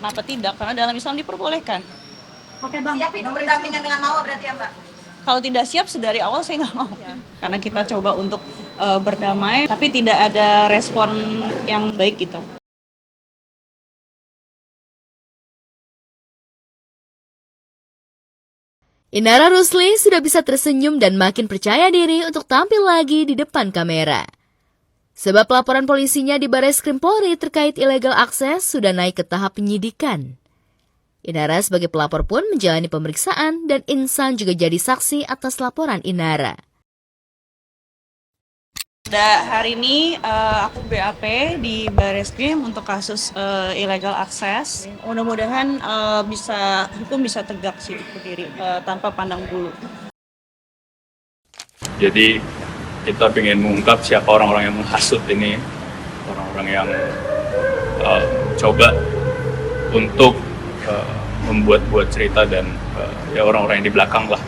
Kenapa tidak? Karena dalam Islam diperbolehkan. Oke Bang. Siap itu berdampingan dengan Mawa berarti ya Mbak? Kalau tidak siap, sedari awal saya nggak mau. Ya. Karena kita coba untuk berdamai, tapi tidak ada respon yang baik gitu. Inara Rusli sudah bisa tersenyum dan makin percaya diri untuk tampil lagi di depan kamera. Sebab laporan polisinya di Barreskrim Polri terkait illegal akses sudah naik ke tahap penyidikan. Inara sebagai pelapor pun menjalani pemeriksaan dan Insan juga jadi saksi atas laporan Inara. Hari ini aku BAP di Barreskrim untuk kasus illegal access. Mudah-mudahan hukum bisa tegak sih berdiri tanpa pandang bulu. Jadi kita ingin mengungkap siapa orang-orang yang menghasut ini, orang-orang yang coba untuk membuat-buat cerita dan ya orang-orang yang di belakang lah.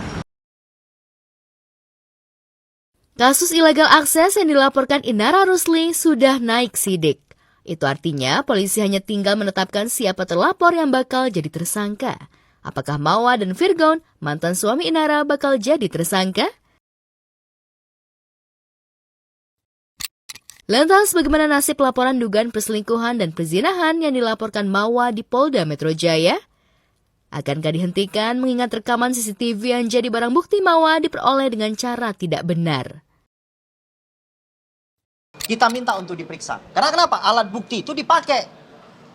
Kasus illegal akses yang dilaporkan Inara Rusli sudah naik sidik. Itu artinya polisi hanya tinggal menetapkan siapa terlapor yang bakal jadi tersangka. Apakah Mawa dan Virgon, mantan suami Inara, bakal jadi tersangka? Lantas bagaimana nasib laporan dugaan perselingkuhan dan perzinahan yang dilaporkan Mawa di Polda Metro Jaya? Akankah dihentikan mengingat rekaman CCTV yang jadi barang bukti Mawa diperoleh dengan cara tidak benar? Kita minta untuk diperiksa. Karena kenapa? Alat bukti itu dipakai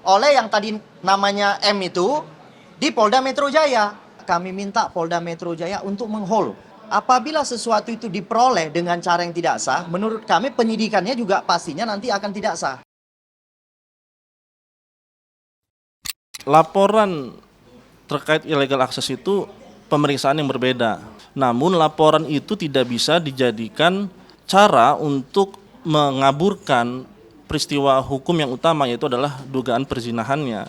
oleh yang tadi namanya M itu di Polda Metro Jaya. Kami minta Polda Metro Jaya untuk menghold. Apabila sesuatu itu diperoleh dengan cara yang tidak sah, menurut kami penyidikannya juga pastinya nanti akan tidak sah. Laporan terkait illegal access itu pemeriksaan yang berbeda. Namun laporan itu tidak bisa dijadikan cara untuk mengaburkan peristiwa hukum yang utama, yaitu adalah dugaan perzinahannya.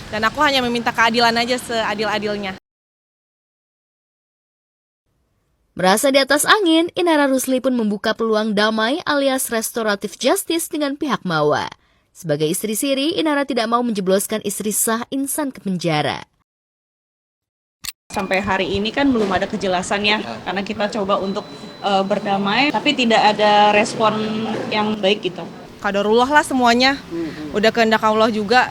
Dan aku hanya meminta keadilan aja seadil-adilnya. Merasa di atas angin, Inara Rusli pun membuka peluang damai alias restoratif justice dengan pihak Mawa. Sebagai istri siri, Inara tidak mau menjebloskan istri sah Insan ke penjara. Sampai hari ini kan belum ada kejelasannya, karena kita coba untuk berdamai, tapi tidak ada respon yang baik gitu. Qadarullah lah semuanya, udah kehendak Allah juga.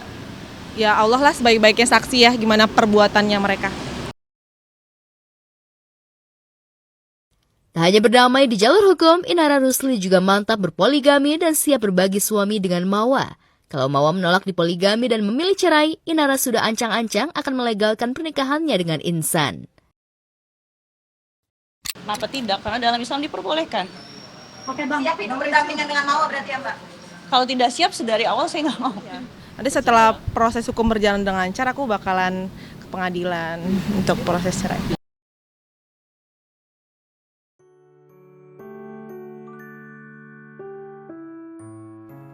Ya Allah lah sebaik-baiknya saksi ya gimana perbuatannya mereka. Tak hanya berdamai di jalur hukum, Inara Rusli juga mantap berpoligami dan siap berbagi suami dengan Mawa. Kalau Mawa menolak dipoligami dan memilih cerai, Inara sudah ancang-ancang akan melegalkan pernikahannya dengan Insan. Kenapa tidak? Karena dalam Islam diperbolehkan. Oke Bang. Siap itu berdampingan dengan Mawa berarti ya Mbak? Kalau tidak siap, sedari awal saya nggak mau. Ya. Nanti setelah proses hukum berjalan dengan lancar, aku bakalan ke pengadilan untuk proses cerai.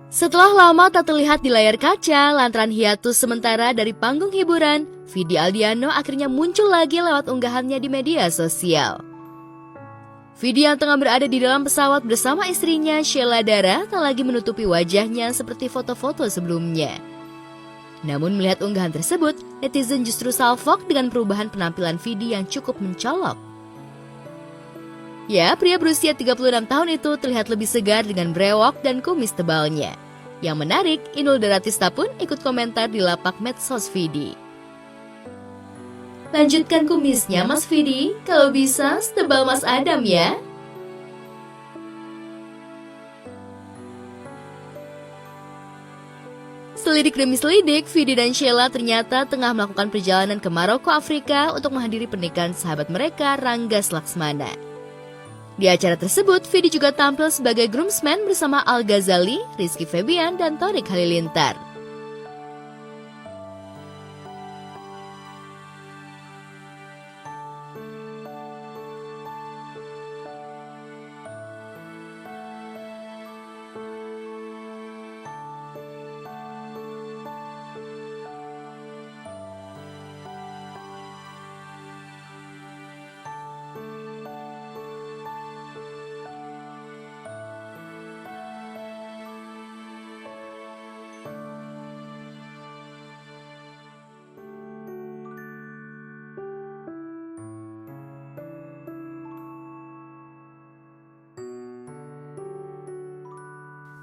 Setelah lama tak terlihat di layar kaca, lantaran hiatus sementara dari panggung hiburan, Vidi Aldiano akhirnya muncul lagi lewat unggahannya di media sosial. Vidi yang tengah berada di dalam pesawat bersama istrinya, Sheila Dara, tak lagi menutupi wajahnya seperti foto-foto sebelumnya. Namun melihat unggahan tersebut, netizen justru salfok dengan perubahan penampilan Vidi yang cukup mencolok. Ya, pria berusia 36 tahun itu terlihat lebih segar dengan brewok dan kumis tebalnya. Yang menarik, Inul Daratista pun ikut komentar di lapak medsos Vidi. Lanjutkan kumisnya, Mas Vidi. Kalau bisa, setebal Mas Adam ya. Selidik demi selidik, Vidi dan Sheila ternyata tengah melakukan perjalanan ke Maroko, Afrika untuk menghadiri pernikahan sahabat mereka, Ranggas Laksmana. Di acara tersebut, Vidi juga tampil sebagai groomsman bersama Al Ghazali, Rizky Febian, dan Thorik Halilintar.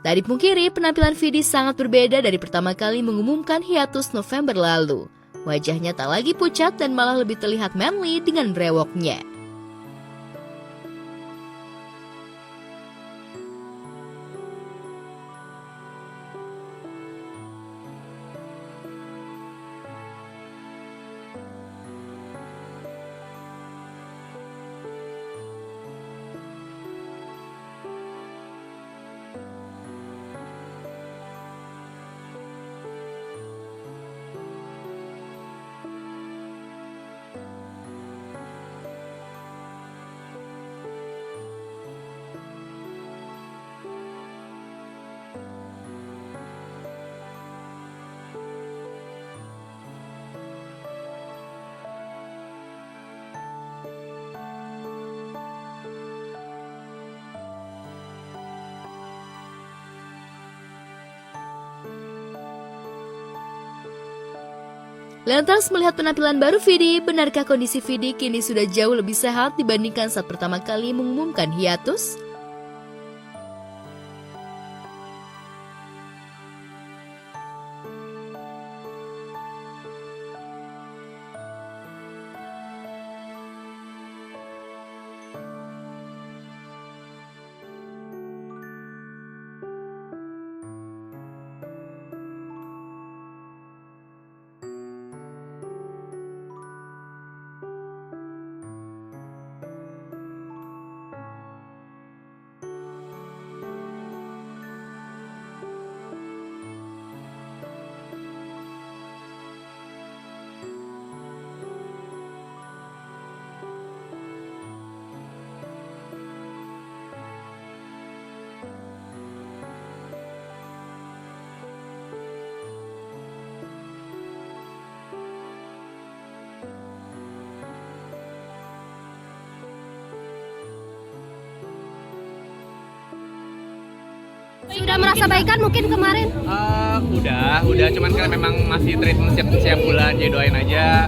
Tak dipungkiri, penampilan Vidi sangat berbeda dari pertama kali mengumumkan hiatus November lalu. Wajahnya tak lagi pucat dan malah lebih terlihat manly dengan brewoknya. Lantas melihat penampilan baru Vidi, benarkah kondisi Vidi kini sudah jauh lebih sehat dibandingkan saat pertama kali mengumumkan hiatus? Sudah merasa baikan mungkin kemarin? Udah, cuman kan memang masih treatment setiap bulan, jadi doain aja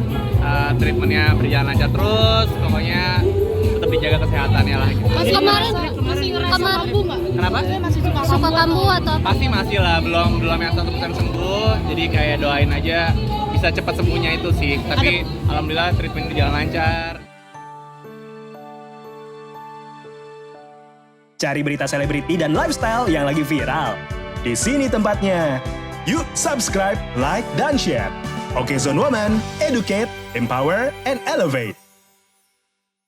treatmentnya berjalan lancar terus, pokoknya tetap dijaga kesehatannya lah gitu. Mas kemarin kambuh nggak? Kenapa? Suka kambuh atau? Pasti masih lah, belum yang 100% sembuh, jadi kayak doain aja bisa cepat sembuhnya itu sih, tapi alhamdulillah treatment berjalan lancar. Cari berita selebriti dan lifestyle yang lagi viral. Di sini tempatnya. Yuk subscribe, like, dan share. Oke Zone Woman, educate, empower, and elevate.